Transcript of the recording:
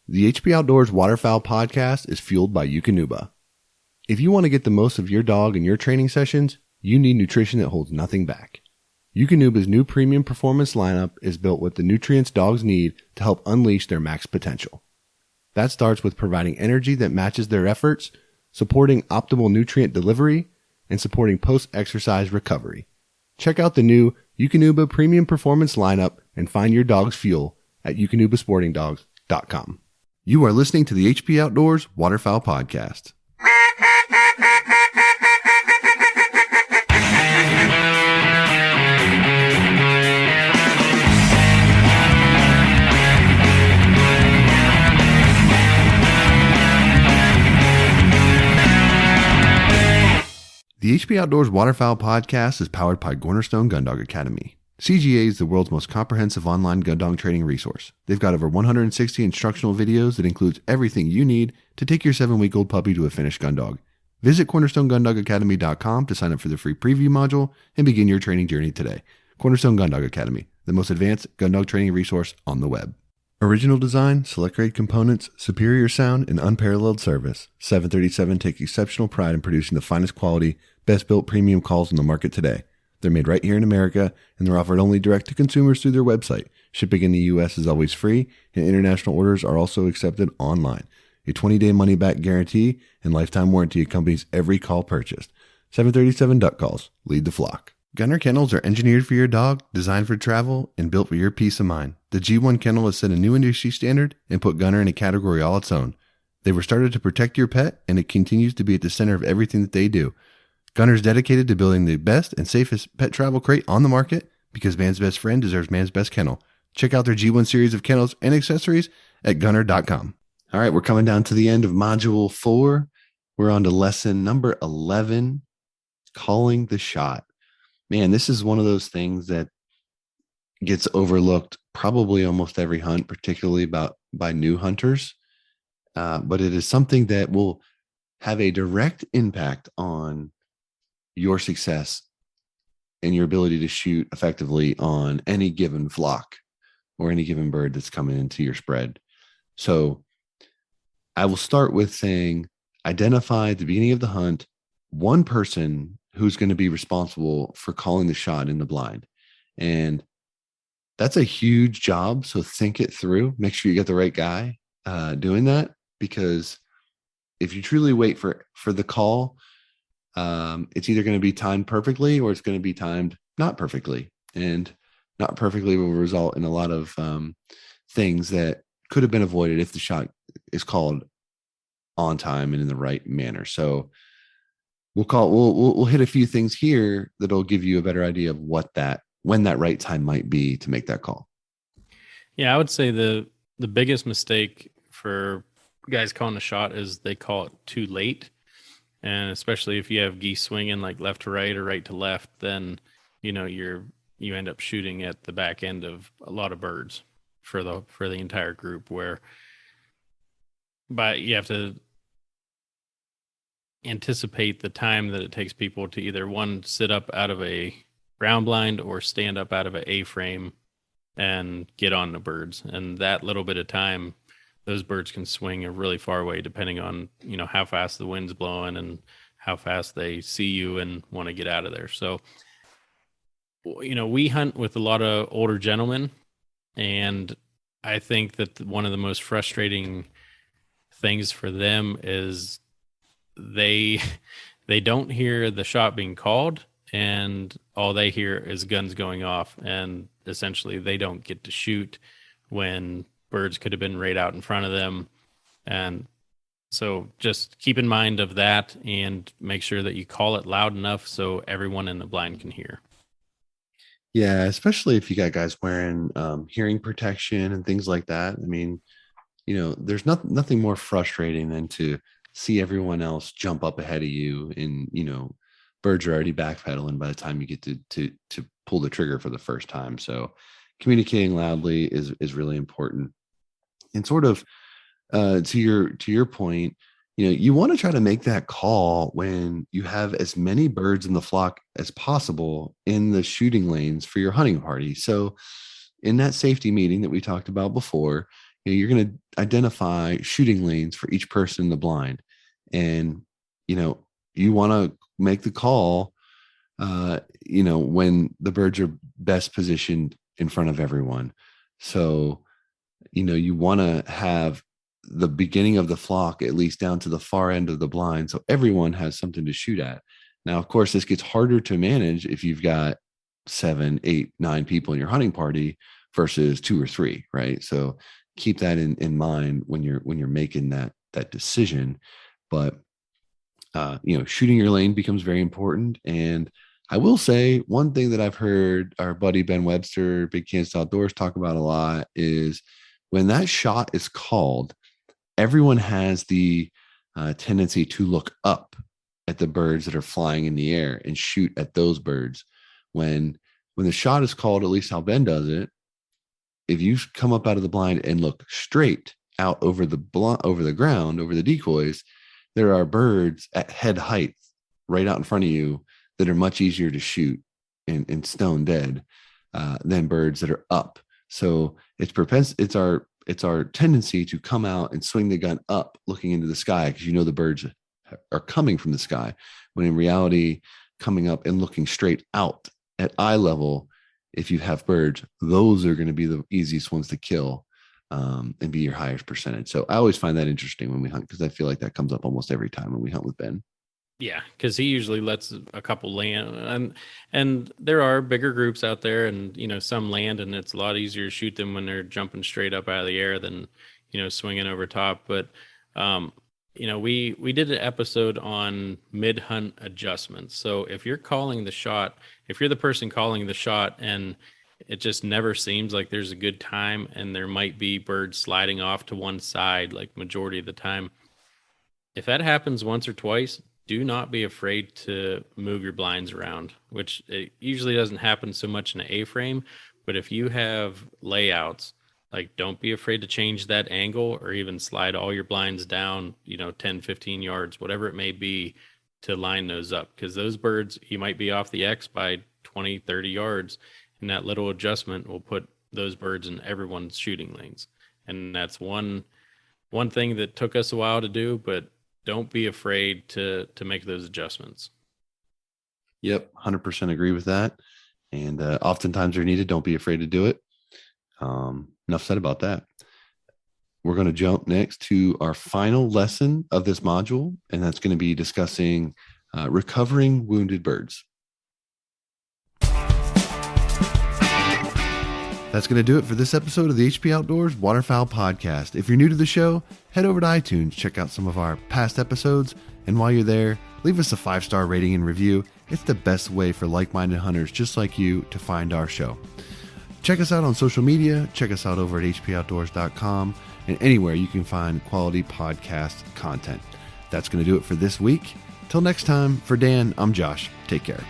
The HP Outdoors Waterfowl podcast is fueled by Eukanuba. If you want to get the most of your dog in your training sessions, you need nutrition that holds nothing back. Eukanuba's new premium performance lineup is built with the nutrients dogs need to help unleash their max potential. That starts with providing energy that matches their efforts, supporting optimal nutrient delivery, and supporting post-exercise recovery. Check out the new Eukanuba premium performance lineup and find your dog's fuel at eukanubasportingdogs.com. You are listening to the HP Outdoors Waterfowl Podcast. The HP Outdoors Waterfowl Podcast is powered by Cornerstone Gun Dog Academy. CGA is the world's most comprehensive online gun dog training resource. They've got over 160 instructional videos that includes everything you need to take your 7-week-old puppy to a finished gun dog. Visit cornerstonegundogacademy.com to sign up for the free preview module and begin your training journey today. Cornerstone Gun Dog Academy, the most advanced gun dog training resource on the web. Original design, select grade components, superior sound, and unparalleled service. 737 take exceptional pride in producing the finest quality, best built premium calls on the market today. They're made right here in America, and they're offered only direct to consumers through their website. Shipping in the U.S. is always free, and international orders are also accepted online. A 20-day money-back guarantee and lifetime warranty accompanies every call purchased. 737 Duck Calls. Lead the flock. Gunner kennels are engineered for your dog, designed for travel, and built for your peace of mind. The G1 kennel has set a new industry standard and put Gunner in a category all its own. They were started to protect your pet, and it continues to be at the center of everything that they do. Gunner's dedicated to building the best and safest pet travel crate on the market because man's best friend deserves man's best kennel. Check out their G1 series of kennels and accessories at gunner.com. All right, we're coming down to the end of Module 4. We're on to lesson number 11, calling the shot. Man, this is one of those things that gets overlooked probably almost every hunt, particularly by new hunters. But it is something that will have a direct impact on your success and your ability to shoot effectively on any given flock or any given bird that's coming into your spread. So I will start with saying, identify at the beginning of the hunt one person who's going to be responsible for calling the shot in the blind. And that's a huge job. So think it through, make sure you get the right guy doing that, because if you truly wait for the call, it's either going to be timed perfectly or it's going to be timed not perfectly, and not perfectly will result in a lot of things that could have been avoided if the shot is called on time and in the right manner. So we'll hit a few things here that'll give you a better idea of when that right time might be to make that call. Yeah, I would say the biggest mistake for guys calling a shot is they call it too late. And especially if you have geese swinging like left to right or right to left, then you end up shooting at the back end of a lot of birds for the entire group. But you have to anticipate the time that it takes people to either one sit up out of a ground blind or stand up out of an A-frame and get on the birds. And that little bit of time, those birds can swing a really far away depending on, how fast the wind's blowing and how fast they see you and want to get out of there. So, we hunt with a lot of older gentlemen, and I think that one of the most frustrating things for them is they don't hear the shot being called, and all they hear is guns going off, and essentially they don't get to shoot when birds could have been right out in front of them. And so just keep in mind of that and make sure that you call it loud enough so everyone in the blind can hear. Yeah, especially if you got guys wearing hearing protection and things like that. I mean, there's nothing more frustrating than to see everyone else jump up ahead of you, and birds are already backpedaling by the time you get to pull the trigger for the first time. So communicating loudly is really important. And sort of to your point, you want to try to make that call when you have as many birds in the flock as possible in the shooting lanes for your hunting party. So in that safety meeting that we talked about before, you're going to identify shooting lanes for each person in the blind. And, you want to make the call, when the birds are best positioned in front of everyone. So, you want to have the beginning of the flock, at least down to the far end of the blind. So everyone has something to shoot at. Now, of course, this gets harder to manage if you've got 7, 8, 9 people in your hunting party versus 2 or 3, right? So keep that in mind when you're making that decision. But shooting your lane becomes very important. And I will say one thing that I've heard our buddy Ben Webster, Big Kansas Outdoors, talk about a lot is when that shot is called, everyone has the tendency to look up at the birds that are flying in the air and shoot at those birds. When the shot is called, at least how Ben does it, if you come up out of the blind and look straight out over the ground, over the decoys, there are birds at head height right out in front of you that are much easier to shoot and stone dead than birds that are up. So it's our tendency to come out and swing the gun up looking into the sky because the birds are coming from the sky, when in reality, coming up and looking straight out at eye level, if you have birds, those are going to be the easiest ones to kill and be your highest percentage. So I always find that interesting when we hunt, because I feel like that comes up almost every time when we hunt with Ben. Yeah, because he usually lets a couple land, and there are bigger groups out there, and some land, and it's a lot easier to shoot them when they're jumping straight up out of the air than swinging over top. But we did an episode on mid-hunt adjustments. So if you're calling the shot, if you're the person calling the shot, and it just never seems like there's a good time, and there might be birds sliding off to one side like majority of the time, if that happens once or twice, do not be afraid to move your blinds around, which it usually doesn't happen so much in an A-frame. But if you have layouts, like, don't be afraid to change that angle or even slide all your blinds down, 10, 15 yards, whatever it may be, to line those up. Because those birds, you might be off the X by 20, 30 yards, and that little adjustment will put those birds in everyone's shooting lanes. And that's one thing that took us a while to do, but don't be afraid to make those adjustments. Yep, 100% agree with that. And oftentimes they're needed. Don't be afraid to do it. Enough said about that. We're going to jump next to our final lesson of this module, and that's going to be discussing recovering wounded birds. That's going to do it for this episode of the HP Outdoors Waterfowl Podcast. If you're new to the show, head over to iTunes, check out some of our past episodes, and while you're there, leave us a 5-star rating and review. It's the best way for like-minded hunters just like you to find our show. Check us out on social media. Check us out over at hpoutdoors.com and anywhere you can find quality podcast content. That's going to do it for this week. Till next time, for Dan, I'm Josh. Take care.